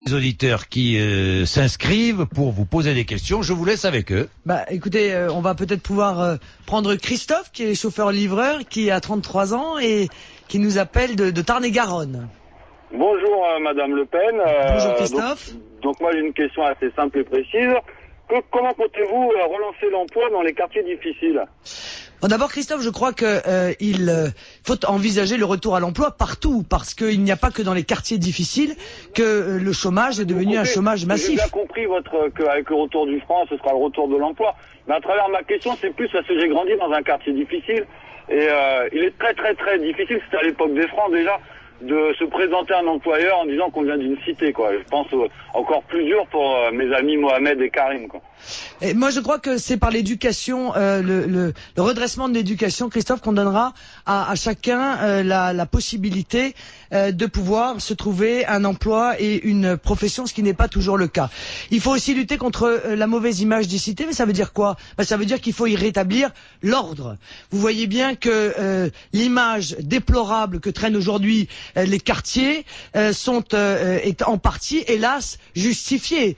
Les auditeurs qui s'inscrivent pour vous poser des questions, je vous laisse avec eux. Bah, écoutez, on va peut-être pouvoir prendre Christophe, qui est chauffeur-livreur, qui a 33 ans et qui nous appelle de Tarn-et-Garonne. Bonjour Madame Le Pen. Bonjour Christophe. Donc moi j'ai une question assez simple et précise. Comment comptez-vous relancer l'emploi dans les quartiers difficiles ? Bon, d'abord Christophe, je crois que il faut envisager le retour à l'emploi partout, parce qu'il n'y a pas que dans les quartiers difficiles que le chômage est devenu un chômage massif. J'ai bien compris qu'avec le retour du franc, ce sera le retour de l'emploi. Mais à travers ma question, c'est plus parce que j'ai grandi dans un quartier difficile et il est très très très difficile, c'était à l'époque des francs déjà, de se présenter à un employeur en disant qu'on vient d'une cité, quoi. Je pense encore plus dur pour mes amis Mohamed et Karim, quoi. Et moi, je crois que c'est par l'éducation, le redressement de l'éducation, Christophe, qu'on donnera à chacun la possibilité de pouvoir se trouver un emploi et une profession, ce qui n'est pas toujours le cas. Il faut aussi lutter contre la mauvaise image des cités, mais ça veut dire quoi ? Ça veut dire qu'il faut y rétablir l'ordre. Vous voyez bien que l'image déplorable que traînent aujourd'hui les quartiers est en partie, hélas, justifiée,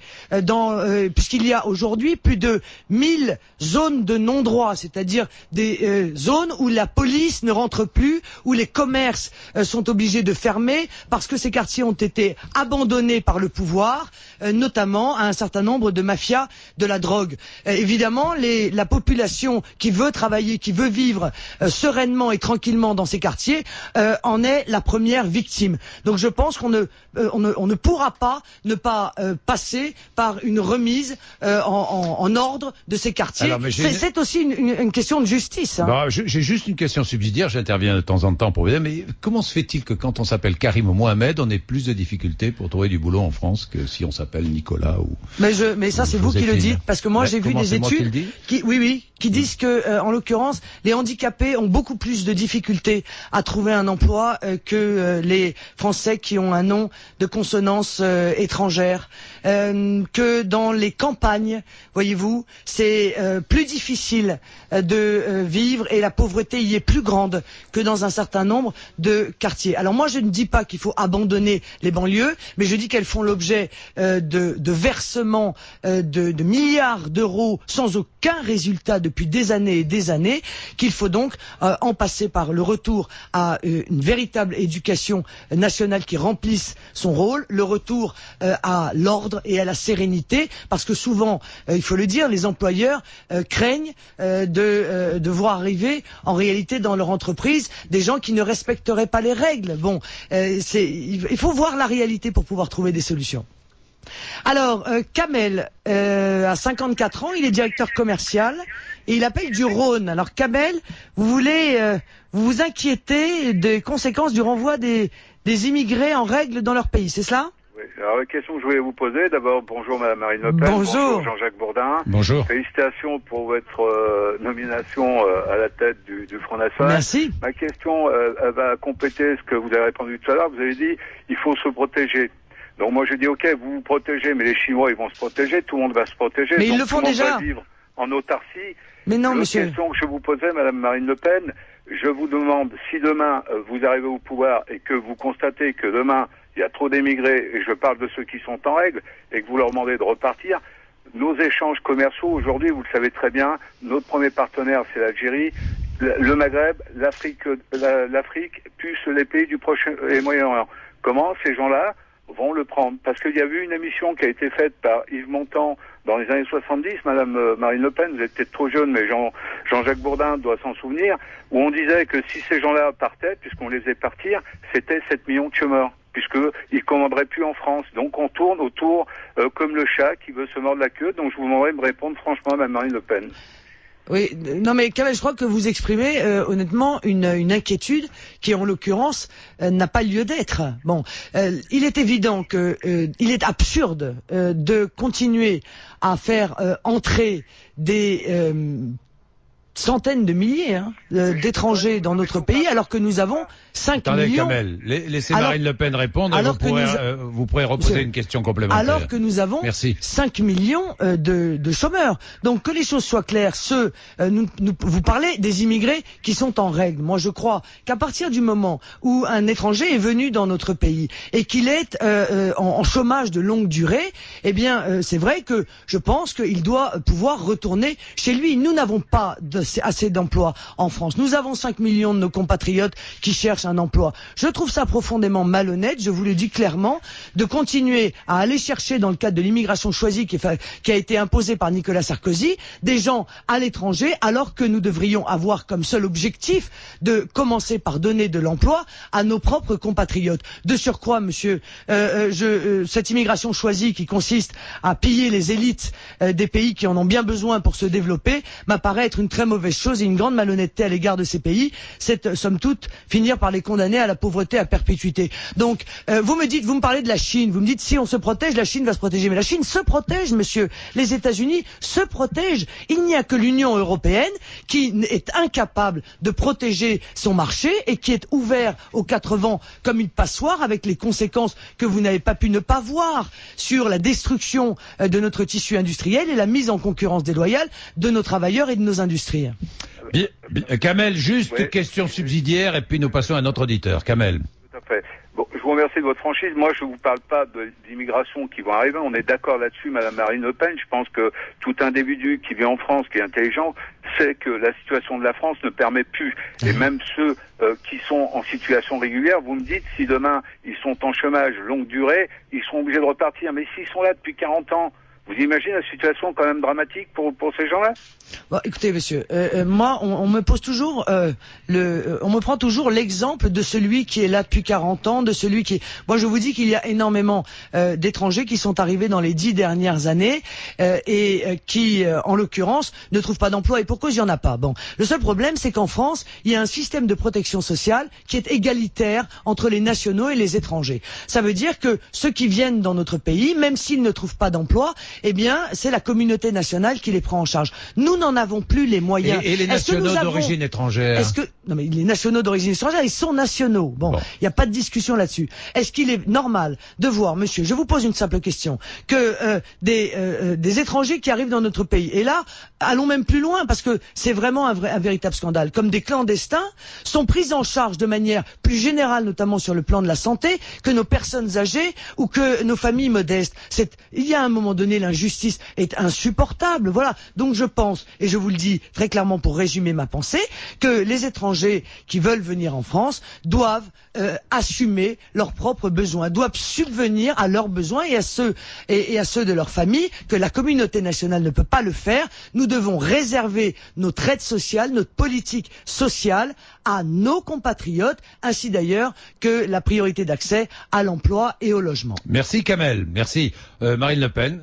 puisqu'il y a aujourd'hui plus de 1000 zones de non-droit, c'est-à-dire des zones où la police ne rentre plus, où les commerces sont obligés de fermer parce que ces quartiers ont été abandonnés par le pouvoir, notamment à un certain nombre de mafias de la drogue. Évidemment, la population qui veut travailler, qui veut vivre sereinement et tranquillement dans ces quartiers en est la première victime. Donc je pense qu'on ne pourra pas ne pas passer par une remise en ordre de ces quartiers. C'est aussi une question de justice. Hein. Bah, j'ai juste une question subsidiaire, j'interviens de temps en temps pour vous dire, mais comment se fait-il que quand on s'appelle Karim ou Mohamed, on ait plus de difficultés pour trouver du boulot en France que si on s'appelle Nicolas ou... Mais ça c'est vous qui le dites, parce que moi j'ai vu des études qui disent que, en l'occurrence, les handicapés ont beaucoup plus de difficultés à trouver un emploi que les Français qui ont un nom de consonance étrangère, que dans les campagnes, voyez-vous, c'est plus difficile de vivre et la pauvreté y est plus grande que dans un certain nombre de quartiers. Alors moi je ne dis pas qu'il faut abandonner les banlieues, mais je dis qu'elles font l'objet de versements de milliards d'euros sans aucun résultat depuis des années et des années, qu'il faut donc en passer par le retour à une véritable éducation nationale qui remplisse son rôle, le retour à l'ordre et à la sérénité, parce que souvent, il faut le dire, les employeurs craignent de voir arriver en réalité dans leur entreprise des gens qui ne respecteraient pas les règles. Bon, il faut voir la réalité pour pouvoir trouver des solutions. Alors, Kamel a 54 ans, il est directeur commercial et il appelle du Rhône. Alors Kamel, vous vous inquiétez des conséquences du renvoi des immigrés en règle dans leur pays, c'est cela ? Oui. Alors la question que je voulais vous poser, d'abord bonjour Madame Marine Le Pen, bonjour Jean-Jacques Bourdin. Bonjour. Félicitations pour votre nomination à la tête du Front National. Merci. Ma question elle va compléter ce que vous avez répondu tout à l'heure. Vous avez dit il faut se protéger. Donc moi je dis ok, vous vous protégez, mais les Chinois ils vont se protéger, tout le monde va se protéger. Mais donc, ils le font déjà. Vivre en autarcie. Mais non, L'autre monsieur. question que je vous posais, Madame Marine Le Pen, je vous demande si demain vous arrivez au pouvoir et que vous constatez que demain il y a trop d'émigrés, et je parle de ceux qui sont en règle, et que vous leur demandez de repartir, nos échanges commerciaux aujourd'hui, vous le savez très bien, notre premier partenaire c'est l'Algérie, le Maghreb, l'Afrique, plus les pays du Proche et Moyen-Orient. Comment ces gens-là vont le prendre? Parce qu'il y a eu une émission qui a été faite par Yves Montand dans les années 70, Madame Marine Le Pen, vous êtes peut-être trop jeune, mais Jean-Jacques Bourdin doit s'en souvenir, où on disait que si ces gens-là partaient, puisqu'on les faisait partir, c'était 7 millions de chômeurs, puisqu'ils ne commanderaient plus en France. Donc on tourne autour comme le chat qui veut se mordre la queue. Donc je vous demanderais de me répondre franchement, Madame Marine Le Pen. Oui, non mais Kamel, je crois que vous exprimez honnêtement une inquiétude qui en l'occurrence n'a pas lieu d'être. Bon, il est évident que il est absurde de continuer à faire entrer des centaines de milliers d'étrangers dans notre pays, alors que nous avons 5 millions... Kamel, laissez Marine Le Pen répondre, vous pourrez reposer une question complémentaire. Alors que nous avons 5 millions de chômeurs. Donc que les choses soient claires, vous parlez des immigrés qui sont en règle. Moi je crois qu'à partir du moment où un étranger est venu dans notre pays et qu'il est en chômage de longue durée, eh bien c'est vrai que je pense qu'il doit pouvoir retourner chez lui. Nous n'avons pas assez d'emplois en France. Nous avons 5 millions de nos compatriotes qui cherchent un emploi. Je trouve ça profondément malhonnête, je vous le dis clairement, de continuer à aller chercher dans le cadre de l'immigration choisie qui a été imposée par Nicolas Sarkozy, des gens à l'étranger, alors que nous devrions avoir comme seul objectif de commencer par donner de l'emploi à nos propres compatriotes. De surcroît, monsieur, cette immigration choisie qui consiste à piller les élites des pays qui en ont bien besoin pour se développer, m'apparaît être une très mauvaise chose et une grande malhonnêteté à l'égard de ces pays. C'est, somme toute, finir par les condamner à la pauvreté à perpétuité. Donc, vous me parlez de la Chine, vous me dites si on se protège, la Chine va se protéger. Mais la Chine se protège, monsieur. Les États-Unis se protègent. Il n'y a que l'Union européenne qui est incapable de protéger son marché et qui est ouvert aux quatre vents comme une passoire, avec les conséquences que vous n'avez pas pu ne pas voir sur la destruction de notre tissu industriel et la mise en concurrence déloyale de nos travailleurs et de nos industries. Bien, Kamel, juste question subsidiaire et puis nous passons à notre auditeur. Kamel. Tout à fait. Bon, je vous remercie de votre franchise. Moi, je ne vous parle pas d'immigration qui vont arriver. On est d'accord là-dessus, Madame Marine Le Pen. Je pense que tout individu qui vit en France, qui est intelligent, sait que la situation de la France ne permet plus. Et même ceux qui sont en situation régulière, vous me dites, si demain ils sont en chômage longue durée, ils seront obligés de repartir. Mais s'ils sont là depuis 40 ans, vous imaginez la situation quand même dramatique pour ces gens-là? Bon, écoutez, monsieur, moi, on me pose toujours on me prend toujours l'exemple de celui qui est là depuis 40 ans, de celui qui. Moi, je vous dis qu'il y a énormément d'étrangers qui sont arrivés dans les 10 dernières années et qui, en l'occurrence, ne trouvent pas d'emploi. Et pour cause, il y en a pas. Bon, le seul problème, c'est qu'en France, il y a un système de protection sociale qui est égalitaire entre les nationaux et les étrangers. Ça veut dire que ceux qui viennent dans notre pays, même s'ils ne trouvent pas d'emploi, eh bien, c'est la communauté nationale qui les prend en charge. Nous n'en avons plus les moyens. Et les nationaux d'origine étrangère? Non, mais les nationaux d'origine étrangère, ils sont nationaux. Bon, il n'y a pas de discussion là-dessus. Est-ce qu'il est normal de voir, monsieur, je vous pose une simple question, que des étrangers qui arrivent dans notre pays, et là, allons même plus loin, parce que c'est vraiment un véritable scandale, comme des clandestins sont pris en charge de manière plus générale, notamment sur le plan de la santé, que nos personnes âgées ou que nos familles modestes. Il y a un moment donné, l'injustice est insupportable. Voilà. Donc je pense, et je vous le dis très clairement pour résumer ma pensée, que les étrangers qui veulent venir en France doivent assumer leurs propres besoins, doivent subvenir à leurs besoins et à ceux de leur famille, que la communauté nationale ne peut pas le faire. Nous devons réserver notre aide sociale, notre politique sociale à nos compatriotes, ainsi d'ailleurs que la priorité d'accès à l'emploi et au logement. Merci Kamel, merci. Marine Le Pen,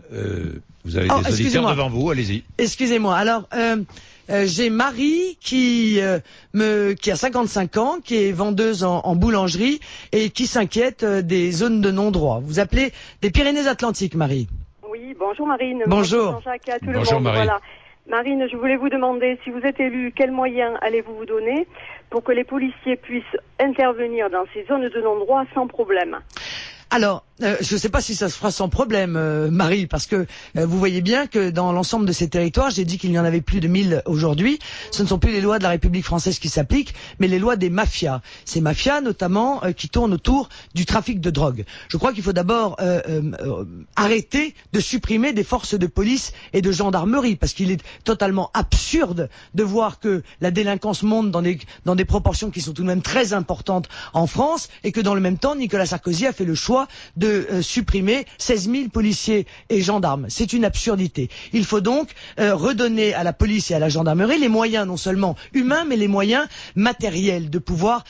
vous avez des auditeurs devant vous, allez-y. Excusez-moi, alors j'ai Marie qui a 55 ans, qui est vendeuse en boulangerie et qui s'inquiète des zones de non-droit. Vous appelez des Pyrénées-Atlantiques, Marie. Oui, bonjour Marine. Bonjour. Bonjour Jean-Jacques et à tout Bonjour le monde. Marie. Voilà. Marine, je voulais vous demander, si vous êtes élue, quels moyens allez-vous vous donner pour que les policiers puissent intervenir dans ces zones de non-droit sans problème? Alors, je ne sais pas si ça se fera sans problème, Marie, parce que vous voyez bien que dans l'ensemble de ces territoires, j'ai dit qu'il y en avait plus de 1000 aujourd'hui, ce ne sont plus les lois de la République française qui s'appliquent, mais les lois des mafias. Ces mafias, notamment, qui tournent autour du trafic de drogue. Je crois qu'il faut d'abord arrêter de supprimer des forces de police et de gendarmerie, parce qu'il est totalement absurde de voir que la délinquance monte dans des proportions qui sont tout de même très importantes en France, et que dans le même temps, Nicolas Sarkozy a fait le choix de supprimer 16 000 policiers et gendarmes. C'est une absurdité. Il faut donc redonner à la police et à la gendarmerie les moyens non seulement humains, mais les moyens matériels de pouvoir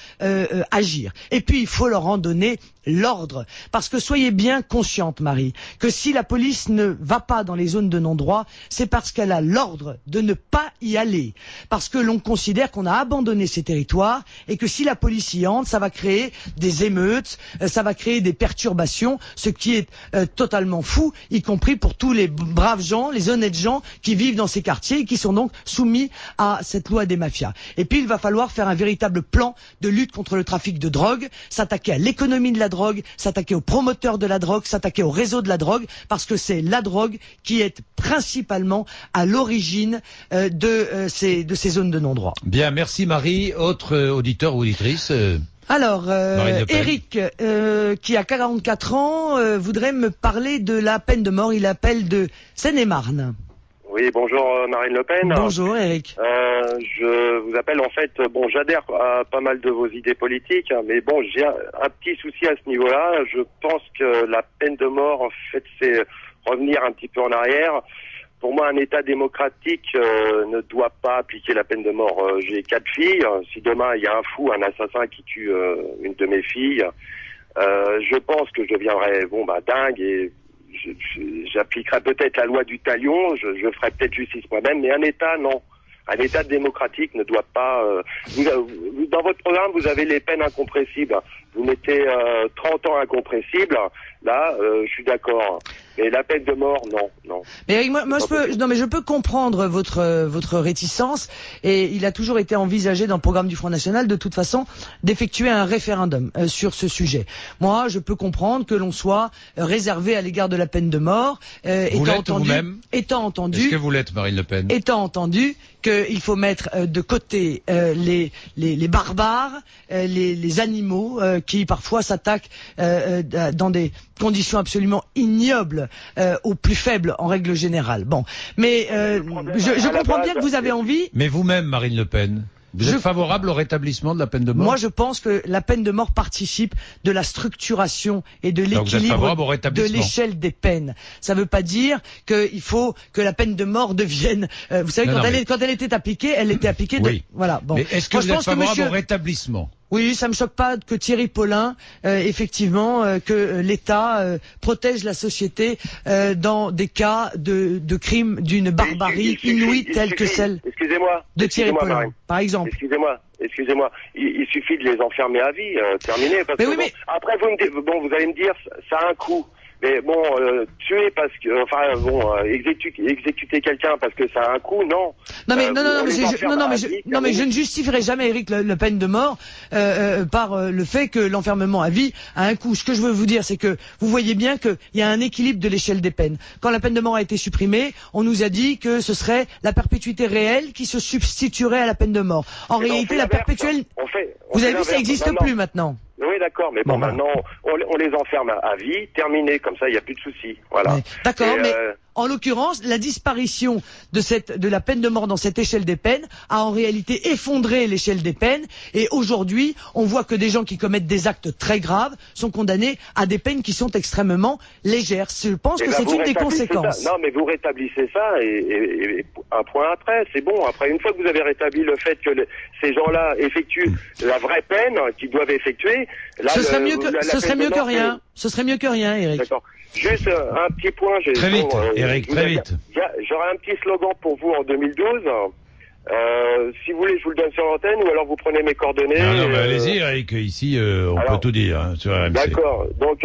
agir. Et puis, il faut leur en donner l'ordre. Parce que soyez bien consciente, Marie, que si la police ne va pas dans les zones de non-droit, c'est parce qu'elle a l'ordre de ne pas y aller. Parce que l'on considère qu'on a abandonné ces territoires et que si la police y entre, ça va créer des émeutes, ça va créer des perturbations, ce qui est totalement fou, y compris pour tous les braves gens, les honnêtes gens qui vivent dans ces quartiers et qui sont donc soumis à cette loi des mafias. Et puis il va falloir faire un véritable plan de lutte contre le trafic de drogue, s'attaquer à l'économie de la drogue, s'attaquer aux promoteurs de la drogue, s'attaquer au réseau de la drogue, parce que c'est la drogue qui est principalement à l'origine de ces zones de non-droit. Bien, merci Marie. Autre auditeur ou auditrice Alors, Eric, qui a 44 ans, voudrait me parler de la peine de mort. Il appelle de Seine-et-Marne. Oui, bonjour Marine Le Pen. Bonjour Eric. Je vous appelle en fait, bon, j'adhère à pas mal de vos idées politiques, mais bon, j'ai un petit souci à ce niveau-là. Je pense que la peine de mort, en fait, c'est revenir un petit peu en arrière. Pour moi, un État démocratique ne doit pas appliquer la peine de mort. J'ai 4 filles. Si demain il y a un fou, un assassin qui tue une de mes filles, je pense que je deviendrai dingue et j'appliquerai peut-être la loi du talion. Je ferai peut-être justice moi-même, mais un État non. Un État démocratique ne doit pas... dans votre programme, vous avez les peines incompressibles. Vous mettez 30 ans incompressibles. Là, je suis d'accord. Mais la peine de mort, non. Mais Eric, moi je peux comprendre votre réticence, et il a toujours été envisagé dans le programme du Front National, de toute façon, d'effectuer un référendum sur ce sujet. Moi, je peux comprendre que l'on soit réservé à l'égard de la peine de mort, étant entendu. Est-ce que vous l'êtes, Marine Le Pen? Étant entendu qu'il faut mettre de côté les barbares, les animaux qui parfois s'attaquent dans des conditions absolument ignobles aux plus faibles en règle générale. Bon, mais je comprends bien que vous avez envie. Mais vous-même, Marine Le Pen, vous êtes favorable au rétablissement de la peine de mort? Moi, je pense que la peine de mort participe de la structuration et de l'équilibre de l'échelle des peines. Ça ne veut pas dire qu'il faut que la peine de mort devienne... vous savez, quand elle était appliquée, elle était appliquée... Oui. Voilà. Bon. Mais est-ce que vous êtes favorable au rétablissement? Oui, ça me choque pas que Thierry Paulin, effectivement, que l'État protège la société dans des cas de crimes d'une barbarie inouïe telle que celle de Thierry Paulin, Marine, par exemple. Excusez-moi. Il suffit de les enfermer à vie, terminé. Parce que, après, vous allez me dire, ça a un coût. Mais bon, tuer parce que, exécuter quelqu'un parce que ça a un coût, non. Mais je ne justifierai jamais, Eric, la peine de mort par le fait que l'enfermement à vie a un coût. Ce que je veux vous dire, c'est que vous voyez bien qu'il y a un équilibre de l'échelle des peines. Quand la peine de mort a été supprimée, on nous a dit que ce serait la perpétuité réelle qui se substituerait à la peine de mort. En réalité, la perpétuelle, vous avez vu, ça n'existe plus maintenant. Oui, d'accord, mais maintenant, on les enferme à vie, terminé, comme ça, il n'y a plus de soucis. Voilà. D'accord, mais en l'occurrence, la disparition de la peine de mort dans cette échelle des peines a en réalité effondré l'échelle des peines, et aujourd'hui, on voit que des gens qui commettent des actes très graves sont condamnés à des peines qui sont extrêmement légères. Je pense que c'est une des conséquences. Non, mais vous rétablissez ça, et un point après, c'est bon. Après, une fois que vous avez rétabli le fait que ces gens-là effectuent la vraie peine qu'ils doivent effectuer, là, ce serait mieux que rien. Ce serait mieux que rien, Eric. D'accord. Juste un petit point. Très vite, Eric, très vite. J'aurais un petit slogan pour vous en 2012. Si vous voulez, je vous le donne sur l'antenne, ou alors vous prenez mes coordonnées. Non, mais allez-y, Eric. Ici, on peut tout dire sur RMC. D'accord. Donc,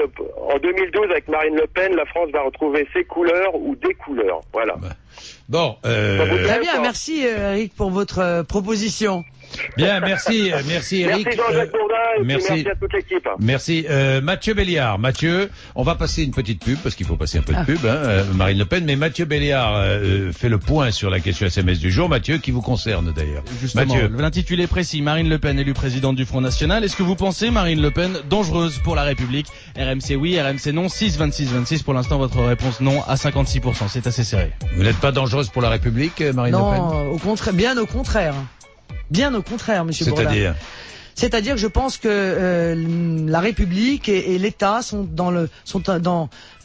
en 2012, avec Marine Le Pen, la France va retrouver ses couleurs ou des couleurs. Voilà. Bon. Très bien, merci Eric pour votre proposition. Bien, merci Eric. Merci Jean-Jacques Bourdin, et merci à toute l'équipe. Merci. Mathieu Béliard. Mathieu, on va passer une petite pub, parce qu'il faut passer un peu de pub, Marine Le Pen, mais Mathieu Béliard fait le point sur la question SMS du jour. Mathieu, qui vous concerne d'ailleurs. Justement, Mathieu. L'intitulé précis, Marine Le Pen élue présidente du Front National. Est-ce que vous pensez Marine Le Pen dangereuse pour la République? RMC oui, RMC non, 6-26-26. Pour l'instant, votre réponse non à 56%. C'est assez serré. Vous n'êtes pas dangereuse pour la République, Marine Le Pen? Non, au contraire, bien au contraire. Bien au contraire, monsieur Bourdin. C'est-à-dire que je pense que la République et l'État sont dans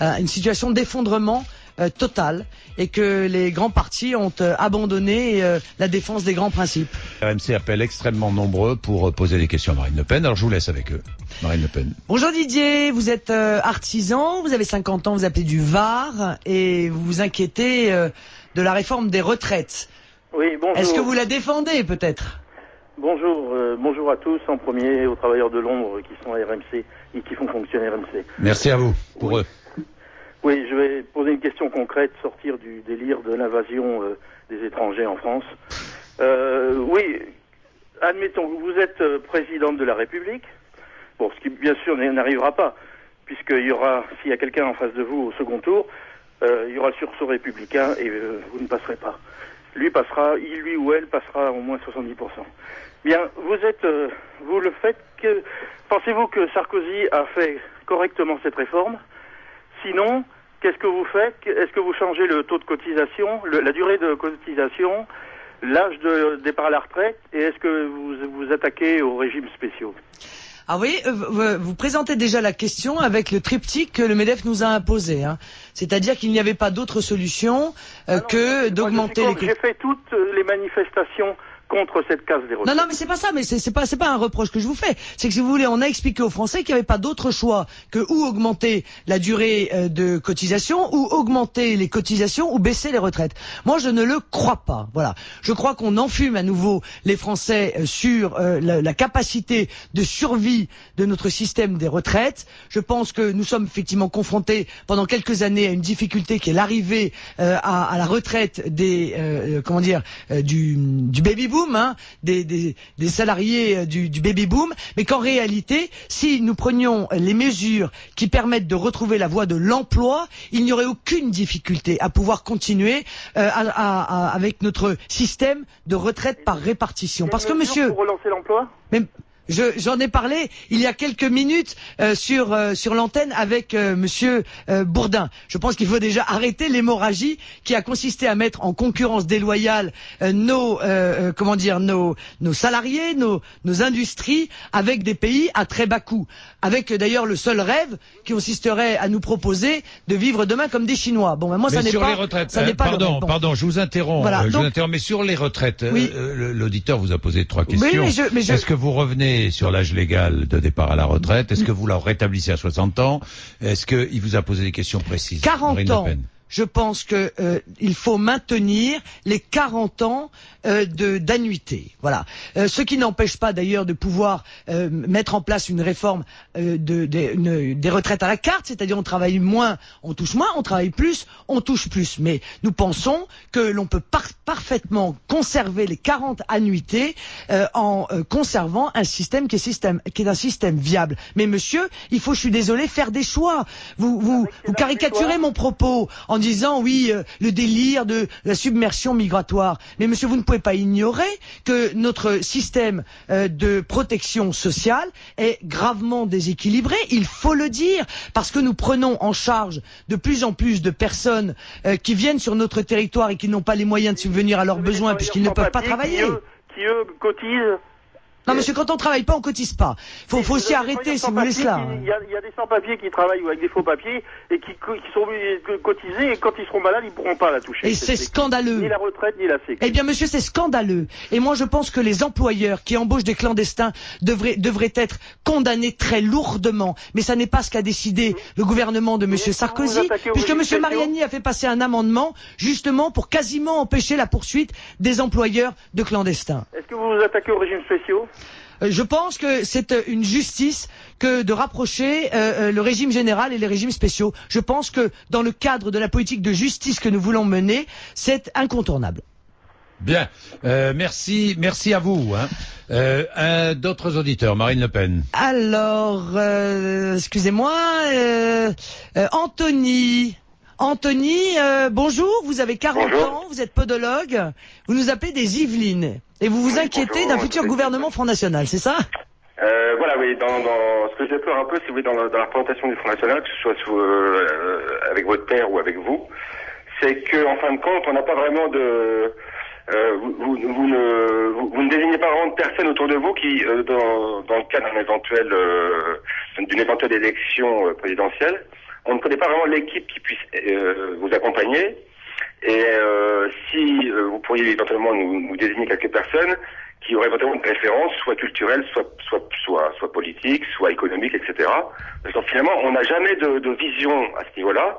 une situation d'effondrement totale et que les grands partis ont abandonné la défense des grands principes. RMC appelle extrêmement nombreux pour poser des questions à Marine Le Pen. Alors je vous laisse avec eux. Marine Le Pen. Bonjour Didier, vous êtes artisan, vous avez 50 ans, vous appelez du Var et vous vous inquiétez de la réforme des retraites. Oui, bonjour. Est-ce que vous la défendez peut-être ? Bonjour, bonjour à tous, en premier aux travailleurs de l'ombre qui sont à RMC et qui font fonctionner RMC. Merci à vous, pour eux. Oui, je vais poser une question concrète, sortir du délire de l'invasion des étrangers en France. Oui, admettons que vous êtes présidente de la République, bon, ce qui bien sûr n'arrivera pas, puisqu'il y aura, s'il y a quelqu'un en face de vous au second tour, il y aura le sursaut républicain et vous ne passerez pas. Lui ou elle passera au moins 70%. Bien, vous le faites que, pensez-vous que Sarkozy a fait correctement cette réforme? Sinon, qu'est-ce que vous faites? Est-ce que vous changez le taux de cotisation, la durée de cotisation, l'âge de départ à la retraite, et est-ce que vous vous attaquez aux régimes spéciaux? Ah oui, vous présentez déjà la question avec le triptyque que le MEDEF nous a imposé. Hein. C'est-à-dire qu'il n'y avait pas d'autre solution que d'augmenter les... J'ai fait toutes les manifestations contre cette casse des retraites. Non, mais c'est pas ça, mais c'est pas un reproche que je vous fais. C'est que si vous voulez, on a expliqué aux Français qu'il n'y avait pas d'autre choix que ou augmenter la durée de cotisation, ou augmenter les cotisations, ou baisser les retraites. Moi, je ne le crois pas. Voilà. Je crois qu'on enfume à nouveau les Français sur la capacité de survie de notre système des retraites. Je pense que nous sommes effectivement confrontés pendant quelques années à une difficulté qui est l'arrivée à la retraite des du baby boom. Des salariés du baby boom, mais qu'en réalité, si nous prenions les mesures qui permettent de retrouver la voie de l'emploi, il n'y aurait aucune difficulté à pouvoir continuer avec notre système de retraite par répartition. Parce que monsieur, pour relancer l'emploi, j'en ai parlé il y a quelques minutes sur l'antenne avec monsieur Bourdin. Je pense qu'il faut déjà arrêter l'hémorragie qui a consisté à mettre en concurrence déloyale nos salariés, nos industries avec des pays à très bas coût. Avec d'ailleurs le seul rêve qui consisterait à nous proposer de vivre demain comme des Chinois. Bon, ben moi ça n'est pas. Les retraites, ça n'est pas pardon, je vous interromps. Voilà, je vous interromps, mais sur les retraites, oui. L'auditeur vous a posé 3 questions. Oui, Est-ce que vous revenez sur l'âge légal de départ à la retraite? Est-ce que vous la rétablissez à 60 ans? Est-ce qu'il vous a posé des questions précises? 40 ans. Je pense que il faut maintenir les 40 ans d'annuité. Voilà. Ce qui n'empêche pas d'ailleurs de pouvoir mettre en place une réforme des retraites à la carte, c'est-à-dire on travaille moins, on touche moins, on travaille plus, on touche plus. Mais nous pensons que l'on peut parfaitement conserver les 40 annuités en conservant un système qui est un système viable. Mais monsieur, il faut, je suis désolé, faire des choix. Vous caricaturez mon propos en disant oui, le délire de la submersion migratoire. Mais monsieur, vous ne pouvez pas ignorer que notre système de protection sociale est gravement déséquilibré, il faut le dire, parce que nous prenons en charge de plus en plus de personnes qui viennent sur notre territoire et qui n'ont pas les moyens de subvenir à leurs besoins puisqu'ils ne peuvent pas travailler. Qui eux cotisent. Non, monsieur, quand on travaille pas, on cotise pas. Faut aussi arrêter, si vous voulez cela. Il y a des sans-papiers qui travaillent avec des faux papiers et qui sont obligés de cotiser, et quand ils seront malades, ils pourront pas la toucher. Et c'est scandaleux. Ni la retraite, ni la sécu. Eh bien, monsieur, c'est scandaleux. Et moi, je pense que les employeurs qui embauchent des clandestins devraient être condamnés très lourdement. Mais ça n'est pas ce qu'a décidé le gouvernement de monsieur Sarkozy, puisque monsieur Mariani a fait passer un amendement, justement, pour quasiment empêcher la poursuite des employeurs de clandestins. Est-ce que vous vous attaquez aux régimes spéciaux? Je pense que c'est une justice que de rapprocher le régime général et les régimes spéciaux. Je pense que dans le cadre de la politique de justice que nous voulons mener, c'est incontournable. Bien, merci à vous. D'autres auditeurs, Marine Le Pen. Alors, excusez-moi, Anthony, bonjour, vous avez 40 ans, vous êtes podologue, vous nous appelez des Yvelines, et vous vous inquiétez d'un futur gouvernement Front National, c'est ça? Voilà, oui, dans ce que j'ai peur un peu, si vous voulez, dans la représentation du Front National, que ce soit avec votre père ou avec vous, c'est que, en fin de compte, on n'a pas vraiment de... vous ne désignez pas vraiment de personnes autour de vous qui, dans le cas d'une éventuelle élection présidentielle, on ne connaît pas vraiment l'équipe qui puisse vous vous accompagner. Et si vous pourriez éventuellement nous désigner quelques personnes qui auraient éventuellement une préférence, soit culturelle, soit politique, soit économique, etc. Parce que finalement, on n'a jamais de vision à ce niveau-là.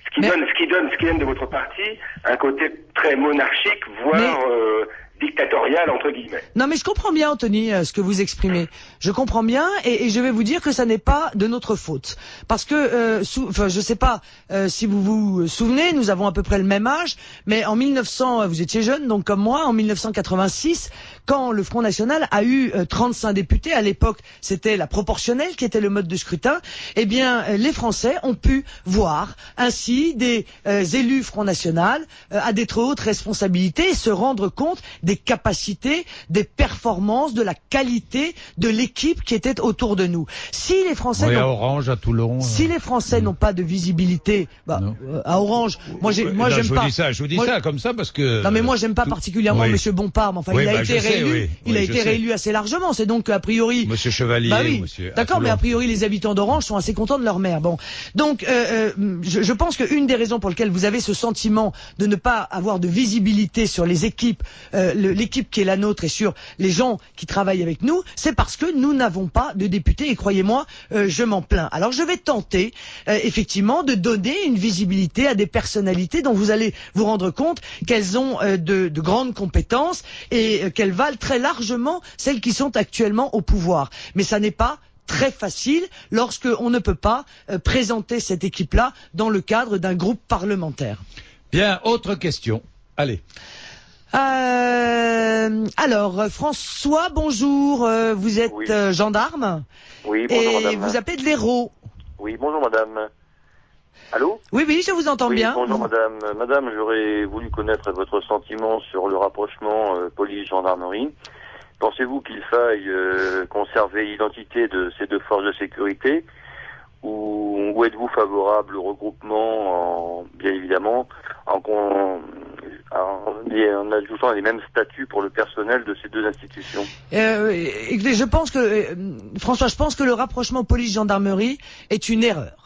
Ce qui donne de votre parti un côté très monarchique, voire dictatorial, entre guillemets. Non, mais je comprends bien, Anthony, ce que vous exprimez. Je comprends bien, et je vais vous dire que ça n'est pas de notre faute. Parce que, je sais pas si vous vous souvenez, nous avons à peu près le même âge, mais en 1900, vous étiez jeune, donc comme moi, en 1986, quand le Front National a eu 35 députés, à l'époque, c'était la proportionnelle qui était le mode de scrutin, eh bien, les Français ont pu voir ainsi des élus Front National à des très hautes responsabilités et se rendre compte des capacités, des performances, de la qualité de l'équipe qui était autour de nous. Si les Français à Orange, à Toulon. Si les Français n'ont pas de visibilité, à Orange, moi j'aime pas. Je vous dis ça comme ça parce que. Non mais moi j'aime pas particulièrement Monsieur Bompard, mais enfin il a été réélu. Il a été réélu assez largement. C'est donc a priori. Monsieur Chevalier. Monsieur. D'accord, mais a priori les habitants d'Orange sont assez contents de leur maire. Bon, donc je pense qu'une des raisons pour lesquelles vous avez ce sentiment de ne pas avoir de visibilité sur les équipes. L'équipe qui est la nôtre et sur les gens qui travaillent avec nous, c'est parce que nous n'avons pas de députés et croyez-moi, je m'en plains. Alors je vais tenter effectivement de donner une visibilité à des personnalités dont vous allez vous rendre compte qu'elles ont de grandes compétences et qu'elles valent très largement celles qui sont actuellement au pouvoir. Mais ça n'est pas très facile lorsque on ne peut pas présenter cette équipe-là dans le cadre d'un groupe parlementaire. Bien, autre question. Allez. Alors, François, bonjour. Vous êtes gendarme. Oui, bonjour madame. Et vous appelez de l'Hérault. Oui, bonjour madame. Allô ? Oui, je vous entends bien. Bonjour madame. Madame, j'aurais voulu connaître votre sentiment sur le rapprochement police-gendarmerie. Pensez-vous qu'il faille conserver l'identité de ces deux forces de sécurité ou êtes-vous favorable au regroupement, bien évidemment, en ajoutant les mêmes statuts pour le personnel de ces deux institutions? Écoutez, je pense que François, je pense que le rapprochement police-gendarmerie est une erreur.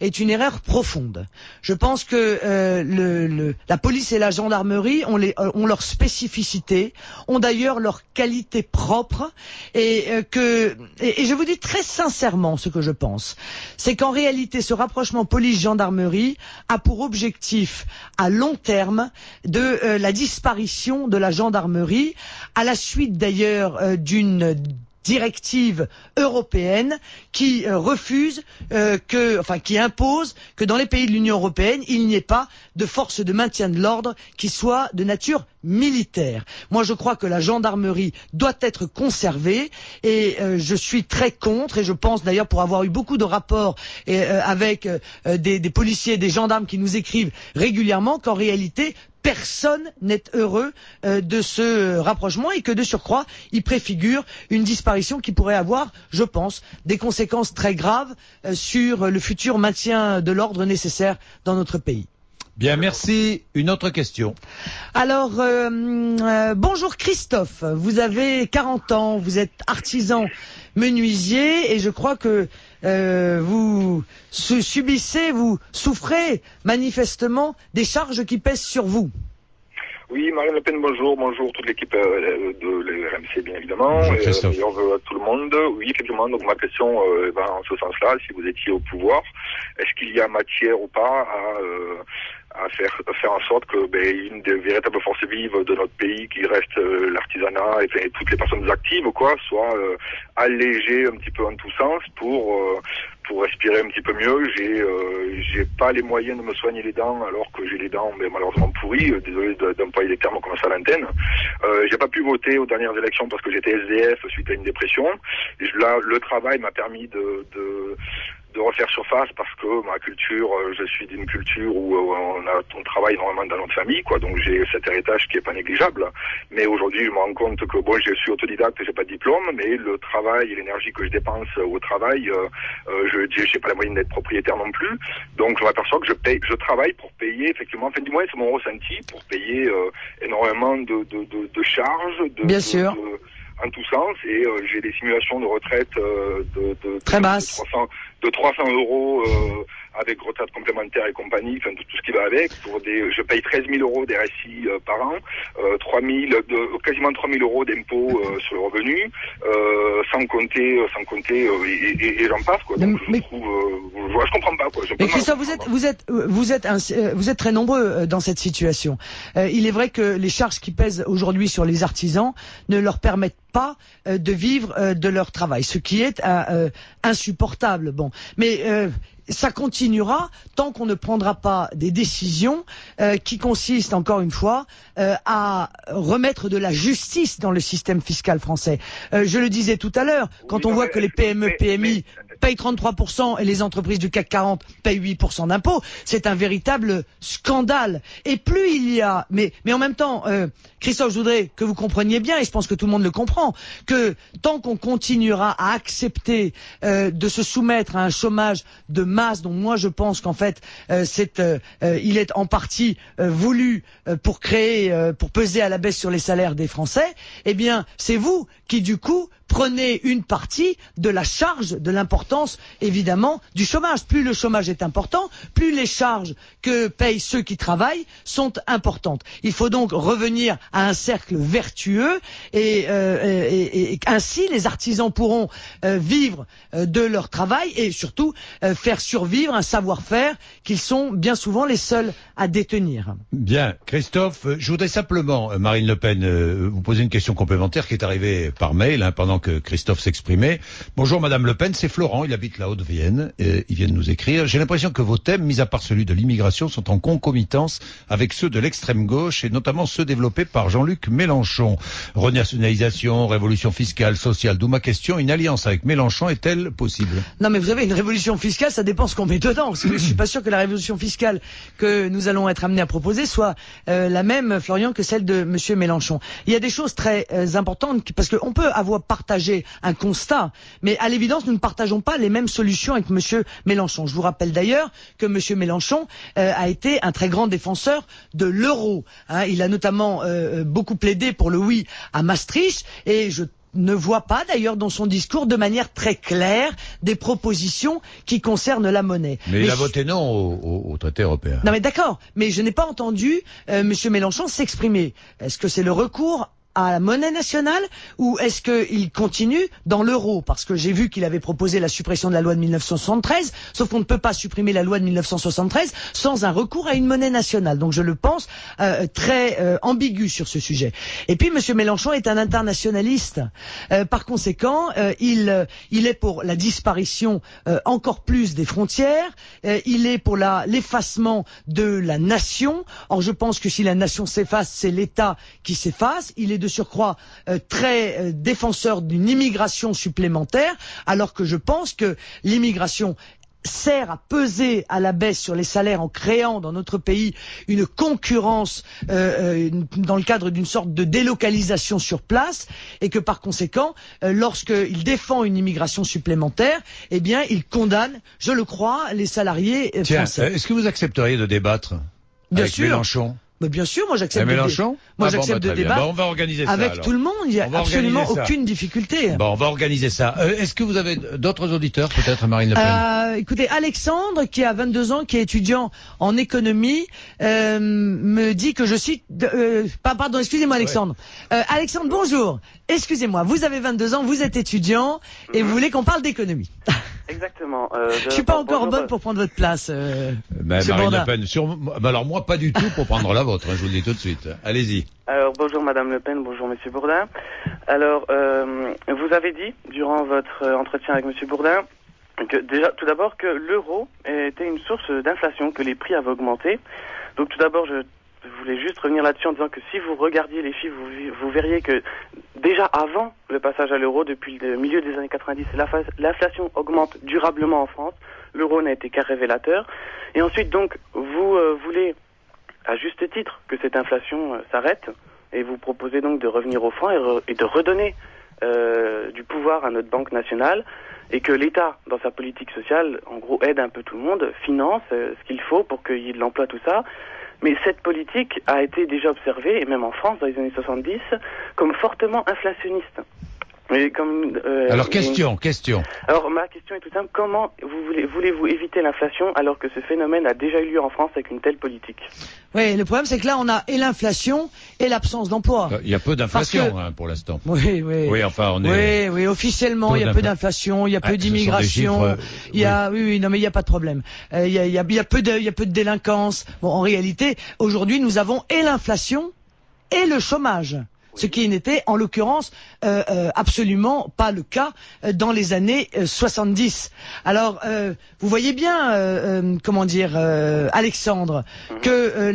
Est une erreur profonde. Je pense que la police et la gendarmerie ont leur spécificité, ont d'ailleurs leur qualité propre, et je vous dis très sincèrement ce que je pense, c'est qu'en réalité ce rapprochement police-gendarmerie a pour objectif à long terme de la disparition de la gendarmerie, à la suite d'ailleurs d'une directive européenne qui refuse qui impose que dans les pays de l'Union européenne, il n'y ait pas de force de maintien de l'ordre qui soit de nature militaire. Moi, je crois que la gendarmerie doit être conservée et je suis très contre, et je pense d'ailleurs pour avoir eu beaucoup de rapports avec des policiers, des gendarmes qui nous écrivent régulièrement qu'en réalité, personne n'est heureux de ce rapprochement et que de surcroît, il préfigure une disparition qui pourrait avoir, je pense, des conséquences très graves sur le futur maintien de l'ordre nécessaire dans notre pays. Bien, merci. Une autre question. Alors, bonjour Christophe, vous avez 40 ans, vous êtes artisan menuisier et je crois que vous souffrez manifestement des charges qui pèsent sur vous. Oui, Marine Le Pen, bonjour toute l'équipe de l'RMC bien évidemment, meilleurs vœux à tout le monde. Oui, effectivement, donc ma question en ce sens-là, si vous étiez au pouvoir, est-ce qu'il y a matière ou pas à faire en sorte que une des véritables forces vives de notre pays, qui reste l'artisanat et toutes les personnes actives, soit allégées un petit peu en tous sens pour respirer un petit peu mieux. J'ai pas les moyens de me soigner les dents alors que j'ai les dents malheureusement pourries. Désolé d'employer des termes comme ça à l'antenne. J'ai pas pu voter aux dernières élections parce que j'étais SDF suite à une dépression. Et là, le travail m'a permis de refaire surface parce que ma culture, je suis d'une culture où on travaille énormément dans notre famille, donc j'ai cet héritage qui est pas négligeable. Mais aujourd'hui, je me rends compte que je suis autodidacte, j'ai pas de diplôme, mais le travail et l'énergie que je dépense au travail, j'ai pas la moyenne d'être propriétaire non plus. Donc je m'aperçois que je travaille pour payer effectivement, du moins c'est mon ressenti, pour payer énormément de charges, Bien sûr. En tout sens, et j'ai des simulations de retraite très basses. de 300 euros avec retraite complémentaire et compagnie, enfin tout ce qui va avec. Je paye 13 000 euros des RSI par an, quasiment 3 000 euros d'impôts sur le revenu, sans compter et j'en passe quoi. Donc je comprends pas quoi. Mais Christophe, vous êtes très nombreux dans cette situation. Il est vrai que les charges qui pèsent aujourd'hui sur les artisans ne leur permettent pas de vivre de leur travail, ce qui est insupportable. Bon, mais ça continuera tant qu'on ne prendra pas des décisions qui consistent, encore une fois, à remettre de la justice dans le système fiscal français. Je le disais tout à l'heure, quand on voit que les PME, PMI payent 33% et les entreprises du CAC 40 payent 8% d'impôts, c'est un véritable scandale. Et plus il y a... Mais en même temps, Christophe, je voudrais que vous compreniez bien, et je pense que tout le monde le comprend, que tant qu'on continuera à accepter de se soumettre à un chômage de masse, dont moi je pense qu'en fait il est en partie voulu pour peser à la baisse sur les salaires des Français, eh bien c'est vous qui du coup prenez une partie de la charge, de l'importance évidemment du chômage. Plus le chômage est important, plus les charges que payent ceux qui travaillent sont importantes. Il faut donc revenir à un cercle vertueux et ainsi les artisans pourront vivre de leur travail et surtout faire survivre un savoir-faire qu'ils sont bien souvent les seuls à détenir. Bien, Christophe, je voudrais simplement, Marine Le Pen, vous poser une question complémentaire qui est arrivée par mail pendant que Christophe s'exprimait. Bonjour Madame Le Pen, c'est Florent, il habite la Haute-Vienne, il vient de nous écrire. J'ai l'impression que vos thèmes, mis à part celui de l'immigration, sont en concomitance avec ceux de l'extrême gauche et notamment ceux développés par Jean-Luc Mélenchon. Renationalisation, révolution fiscale, sociale, d'où ma question, une alliance avec Mélenchon est-elle possible? Non mais vous savez, une révolution fiscale, ça dépend ce qu'on met dedans. Parce que je suis pas sûr que la révolution fiscale que nous allons être amenés à proposer soit la même, Florian, que celle de Monsieur Mélenchon. Il y a des choses très importantes, parce qu'on peut avoir partagé un constat, mais à l'évidence, nous ne partageons pas les mêmes solutions avec Monsieur Mélenchon. Je vous rappelle d'ailleurs que Monsieur Mélenchon a été un très grand défenseur de l'euro. Il a notamment beaucoup plaidé pour le oui à Maastricht, et je ne voit pas d'ailleurs dans son discours de manière très claire des propositions qui concernent la monnaie. Mais il a voté non au traité européen. Non mais d'accord, mais je n'ai pas entendu Monsieur Mélenchon s'exprimer. Est-ce que c'est le recours à la monnaie nationale ou est-ce qu'il continue dans l'euro? Parce que j'ai vu qu'il avait proposé la suppression de la loi de 1973, sauf qu'on ne peut pas supprimer la loi de 1973 sans un recours à une monnaie nationale. Donc je le pense très ambigu sur ce sujet. Et puis Monsieur Mélenchon est un internationaliste. Par conséquent, il est pour la disparition encore plus des frontières. Il est pour l'effacement de la nation. Or je pense que si la nation s'efface, c'est l'État qui s'efface. Il est de surcroît très défenseur d'une immigration supplémentaire, alors que je pense que l'immigration sert à peser à la baisse sur les salaires en créant dans notre pays une concurrence dans le cadre d'une sorte de délocalisation sur place, et que par conséquent, lorsqu'il défend une immigration supplémentaire, eh bien il condamne, je le crois, les salariés français. Est-ce que vous accepteriez de débattre avec Mélenchon? Mais bien sûr, moi j'accepte Mélenchon. J'accepte de débattre on va organiser ça, avec tout le monde, il n'y a absolument aucune difficulté. Bon, on va organiser ça. Est-ce que vous avez d'autres auditeurs, peut-être, Marine Le Pen? Écoutez, Alexandre, qui a 22 ans, qui est étudiant en économie, me dit que je cite... pardon, excusez-moi Alexandre. Ouais. Alexandre, bonjour. Excusez-moi, vous avez 22 ans, vous êtes étudiant, et vous voulez qu'on parle d'économie. Exactement. Je suis pas encore bonne pour prendre votre place. Marine Le Pen, alors moi pas du tout pour prendre la vôtre, je vous le dis tout de suite. Allez-y. Alors bonjour Madame Le Pen, bonjour Monsieur Bourdin. Alors vous avez dit durant votre entretien avec Monsieur Bourdin que déjà tout d'abord que l'euro était une source d'inflation, que les prix avaient augmenté. Donc tout d'abord je voulais juste revenir là-dessus en disant que si vous regardiez les chiffres, vous verriez que déjà avant le passage à l'euro, depuis le milieu des années 90, l'inflation augmente durablement en France. L'euro n'a été qu'un révélateur. Et ensuite, donc, vous voulez, à juste titre, que cette inflation s'arrête. Et vous proposez donc de revenir au franc et de redonner du pouvoir à notre Banque nationale. Et que l'État, dans sa politique sociale, en gros, aide un peu tout le monde, finance ce qu'il faut pour qu'il y ait de l'emploi, tout ça. Mais cette politique a été déjà observée, et même en France, dans les années 70, comme fortement inflationniste. Mais comme, alors question. Alors ma question est tout simple, comment voulez-vous éviter l'inflation alors que ce phénomène a déjà eu lieu en France avec une telle politique? Oui, le problème c'est que là on a et l'inflation et l'absence d'emploi. Il y a peu d'inflation pour l'instant. Oui, enfin on est. Oui, officiellement il y a peu d'inflation, il y a peu d'immigration, il y a non mais il y a pas de problème. Il y a peu de délinquance. Bon, en réalité, aujourd'hui nous avons et l'inflation et le chômage. Ce qui n'était, en l'occurrence, absolument pas le cas dans les années 70. Alors, vous voyez bien, Alexandre, que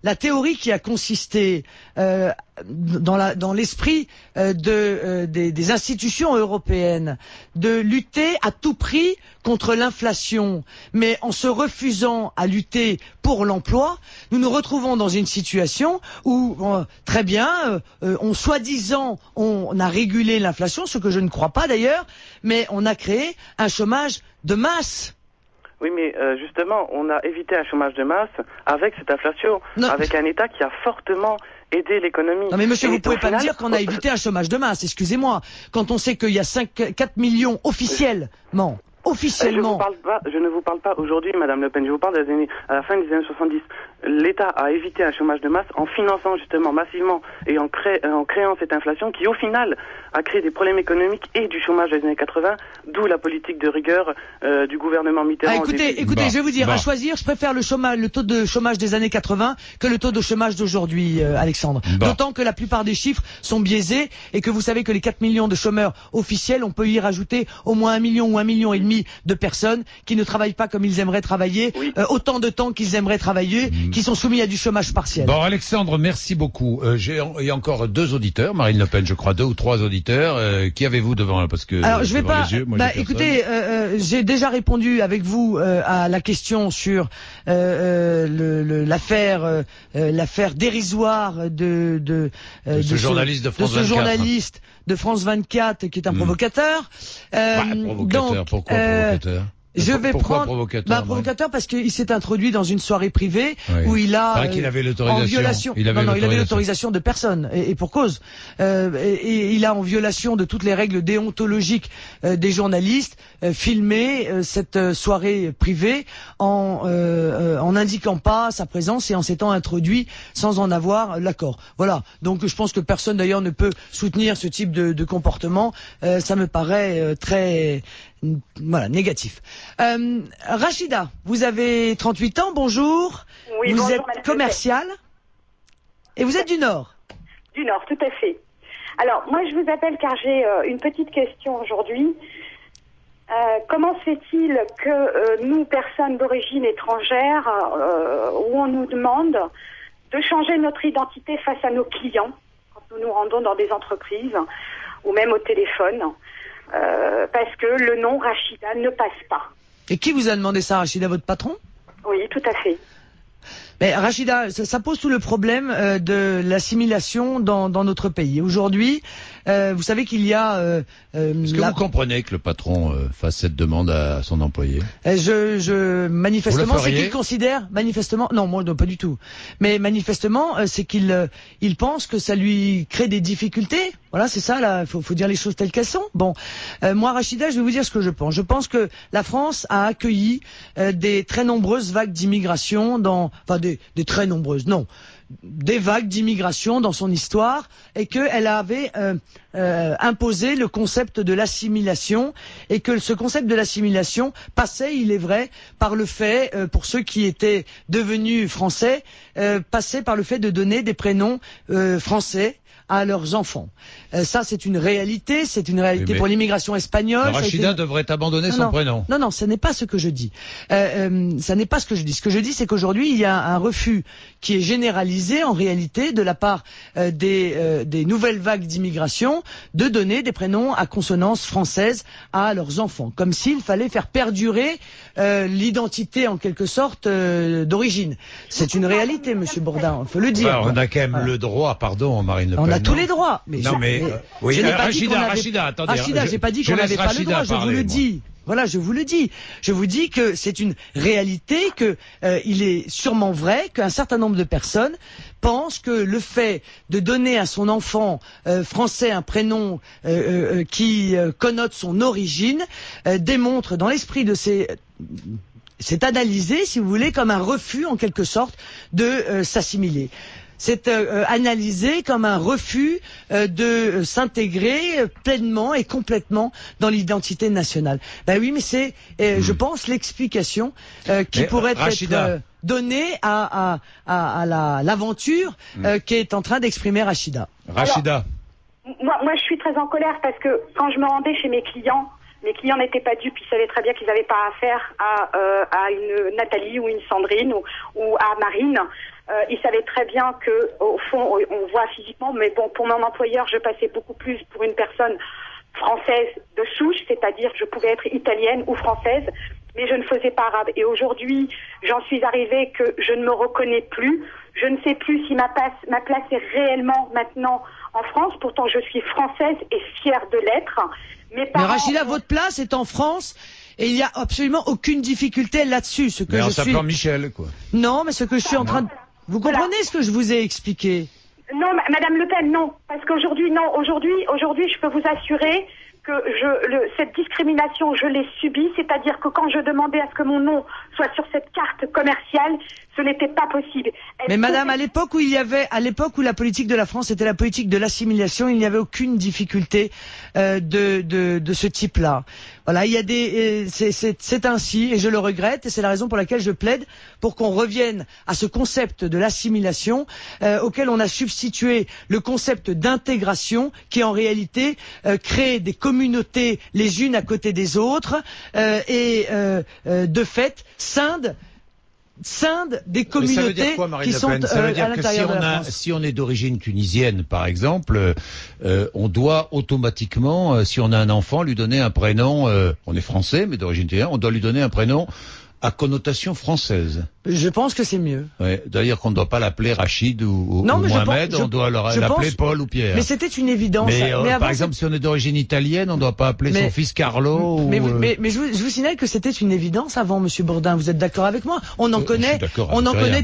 la théorie qui a consisté dans l'esprit des institutions européennes de lutter à tout prix contre l'inflation, mais en se refusant à lutter pour l'emploi, nous nous retrouvons dans une situation où, très bien, soi-disant, on a régulé l'inflation, ce que je ne crois pas d'ailleurs, mais on a créé un chômage de masse. Oui, mais justement, on a évité un chômage de masse avec cette inflation, avec un État qui a fortement aidé l'économie. Non mais monsieur, vous pouvez pas me dire qu'on a évité un chômage de masse, excusez-moi, quand on sait qu'il y a 4 millions officiellement. Je ne vous parle pas aujourd'hui, Madame Le Pen, je vous parle des années, à la fin des années 70. L'État a évité un chômage de masse en finançant justement massivement et en créant cette inflation qui au final a créé des problèmes économiques et du chômage des années 80, d'où la politique de rigueur du gouvernement Mitterrand. Écoutez, je vais vous dire, à choisir, je préfère le taux de chômage des années 80 que le taux de chômage d'aujourd'hui, Alexandre. D'autant que la plupart des chiffres sont biaisés et que vous savez que les 4 millions de chômeurs officiels, on peut y rajouter au moins 1 million ou 1,5 million de personnes qui ne travaillent pas comme ils aimeraient travailler, autant de temps qu'ils aimeraient travailler, qui sont soumis à du chômage partiel. Bon, Alexandre, merci beaucoup. Il y a encore 2 auditeurs, Marine Le Pen, je crois, 2 ou 3 auditeurs. Qui avez-vous devant, parce que alors je vais pas. Écoutez, j'ai déjà répondu avec vous à la question sur l'affaire dérisoire de ce journaliste de France 24. Journaliste de France 24 qui est un provocateur. Provocateur. Pourquoi provocateur? Je vais Pourquoi prendre provocateur parce qu'il s'est introduit dans une soirée privée où il a qu'il avait l'autorisation. En violation. Il avait l'autorisation de personne et pour cause. Et il a en violation de toutes les règles déontologiques des journalistes filmé cette soirée privée en n'indiquant pas sa présence et en s'étant introduit sans en avoir l'accord. Voilà. Donc je pense que personne d'ailleurs ne peut soutenir ce type de comportement. Ça me paraît très négatif. Rachida, vous avez 38 ans, bonjour. Oui, vous bonjour, êtes commerciale et vous êtes du Nord. Du Nord, tout à fait. Alors, moi je vous appelle car j'ai une petite question aujourd'hui. Comment se fait-il que nous, personnes d'origine étrangère, où on nous demande de changer notre identité face à nos clients, quand nous nous rendons dans des entreprises ou même au téléphone, parce que le nom Rachida ne passe pas. Et qui vous a demandé ça, Rachida, votre patron? Oui, tout à fait. Mais Rachida, ça pose tout le problème de l'assimilation dans notre pays. Aujourd'hui, vous savez qu'il y a... Est-ce que vous comprenez que le patron fasse cette demande à son employé? Manifestement, c'est qu'il considère... Manifestement, non, moi, non, pas du tout. Mais manifestement, c'est qu'il pense que ça lui crée des difficultés. Voilà, c'est ça, là, faut dire les choses telles qu'elles sont. Bon, moi, Rachida, je vais vous dire ce que je pense. Je pense que la France a accueilli des très nombreuses vagues d'immigration des très nombreuses, non, des vagues d'immigration dans son histoire et qu'elle avait imposé le concept de l'assimilation et que ce concept de l'assimilation passait, il est vrai, par le fait, pour ceux qui étaient devenus français, passait par le fait de donner des prénoms français à leurs enfants. Ça, c'est une réalité pour l'immigration espagnole. Rachida devrait abandonner son prénom. Non, ce n'est pas ce que je dis. Ça n'est pas ce que je dis. Ce que je dis, c'est qu'aujourd'hui, il y a un refus qui est généralisé, en réalité, de la part des nouvelles vagues d'immigration, de donner des prénoms à consonance française à leurs enfants. Comme s'il fallait faire perdurer l'identité, en quelque sorte, d'origine. C'est une réalité, Monsieur Bourdin, on peut le dire. On a quand même le droit, pardon, Marine Le Pen. On a tous les droits. Oui, Rachida, attendez. Rachida, j'ai pas dit qu'on n'avait pas le droit, je vous le dis. Voilà, je vous le dis. Je vous dis que c'est une réalité, que il est sûrement vrai qu'un certain nombre de personnes pensent que le fait de donner à son enfant français un prénom qui connote son origine démontre dans l'esprit de c'est analysé, si vous voulez, comme un refus en quelque sorte de s'assimiler. C'est analysé comme un refus de s'intégrer pleinement et complètement dans l'identité nationale. Ben oui, mais c'est, je pense, l'explication qui pourrait être donnée à l'aventure qu'est en train d'exprimer Rachida. Rachida. Alors, moi, je suis très en colère parce que quand je me rendais chez mes clients n'étaient pas dupes, ils savaient très bien qu'ils n'avaient pas affaire à une Nathalie ou une Sandrine ou à Marine. Ils savaient très bien que, au fond, on voit physiquement, mais bon, pour mon employeur, je passais beaucoup plus pour une personne française de souche, c'est-à-dire je pouvais être italienne ou française, mais je ne faisais pas arabe. Et aujourd'hui, j'en suis arrivée que je ne me reconnais plus. Je ne sais plus si ma place est réellement maintenant en France. Pourtant, je suis française et fière de l'être. Mais Rachida, votre place est en France. Et il n'y a absolument aucune difficulté là-dessus. Mais en s'appelant Michel, quoi. Non, mais ce que je suis en train de... Vous comprenez ce que je vous ai expliqué? Non, Madame Le Pen, non. Parce qu'aujourd'hui, non. Aujourd'hui, je peux vous assurer que cette discrimination, je l'ai subie. C'est-à-dire que quand je demandais à ce que mon nom soit sur cette carte commerciale, ce n'était pas possible. Mais madame, à l'époque où la politique de la France était la politique de l'assimilation, il n'y avait aucune difficulté de ce type-là. Voilà, il y a c'est ainsi, et je le regrette, et c'est la raison pour laquelle je plaide pour qu'on revienne à ce concept de l'assimilation auquel on a substitué le concept d'intégration, qui en réalité crée des communautés les unes à côté des autres et de fait scinde des communautés. Ça veut dire quoi, Marine Le Pen ? Ça veut dire que si on est d'origine tunisienne, par exemple, on doit automatiquement, si on a un enfant, lui donner un prénom, on est français, mais d'origine tunisienne, on doit lui donner un prénom à connotation française. Je pense que c'est mieux. Ouais, d'ailleurs qu'on ne doit pas l'appeler Rachid ou Mohamed, on doit l'appeler Paul ou Pierre. Mais c'était une évidence. Mais par exemple, si on est d'origine italienne, on ne doit pas appeler son fils Carlo. Mais je vous signale que c'était une évidence avant, Monsieur Bourdin. Vous êtes d'accord avec moi? On en connaît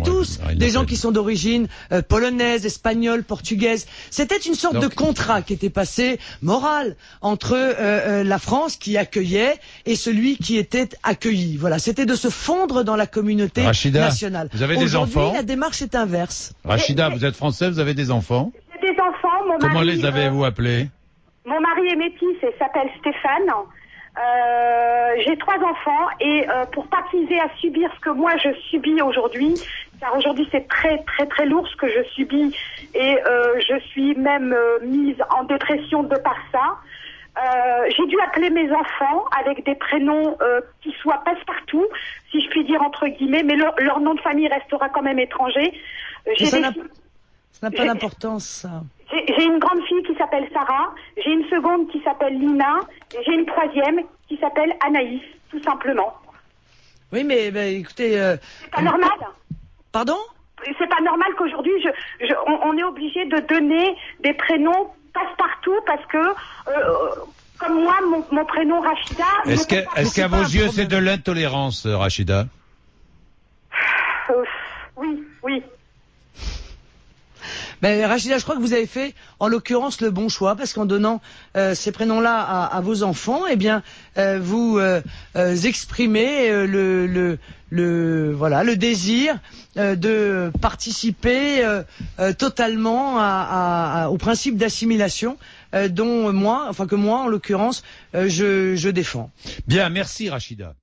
tous. Des gens qui sont d'origine polonaise, espagnole, portugaise. C'était une sorte de contrat qui était passé moral entre la France qui accueillait et celui qui était accueilli. Voilà, c'était de se fondre dans la communauté nationale. Vous avez des enfants? Aujourd'hui, la démarche est inverse. Rachida, vous êtes française, vous avez des enfants? J'ai des enfants, mon mari... Comment les avez-vous appelés? Mon mari est métis et s'appelle Stéphane. J'ai 3 enfants et pour pas qu'ils aient à subir ce que moi je subis aujourd'hui, car aujourd'hui c'est très très très lourd ce que je subis et je suis même mise en dépression de par ça. J'ai dû appeler mes enfants avec des prénoms qui soient passe-partout, si je puis dire entre guillemets, mais leur nom de famille restera quand même étranger. Ça n'a pas d'importance, ça. J'ai une grande fille qui s'appelle Sarah, j'ai une seconde qui s'appelle Lina, et j'ai une troisième qui s'appelle Anaïs, tout simplement. Oui, mais écoutez... C'est pas normal. Pardon? C'est pas normal qu'aujourd'hui, on est obligé de donner des prénoms passe-partout parce que, comme moi, mon prénom Rachida... Est-ce qu'à vos yeux, c'est de l'intolérance, Rachida? Oui. Ben, Rachida, je crois que vous avez fait, en l'occurrence, le bon choix, parce qu'en donnant ces prénoms-là à vos enfants, eh bien, vous exprimez le désir de participer totalement au principe d'assimilation que moi, en l'occurrence, je défends. Bien, merci Rachida.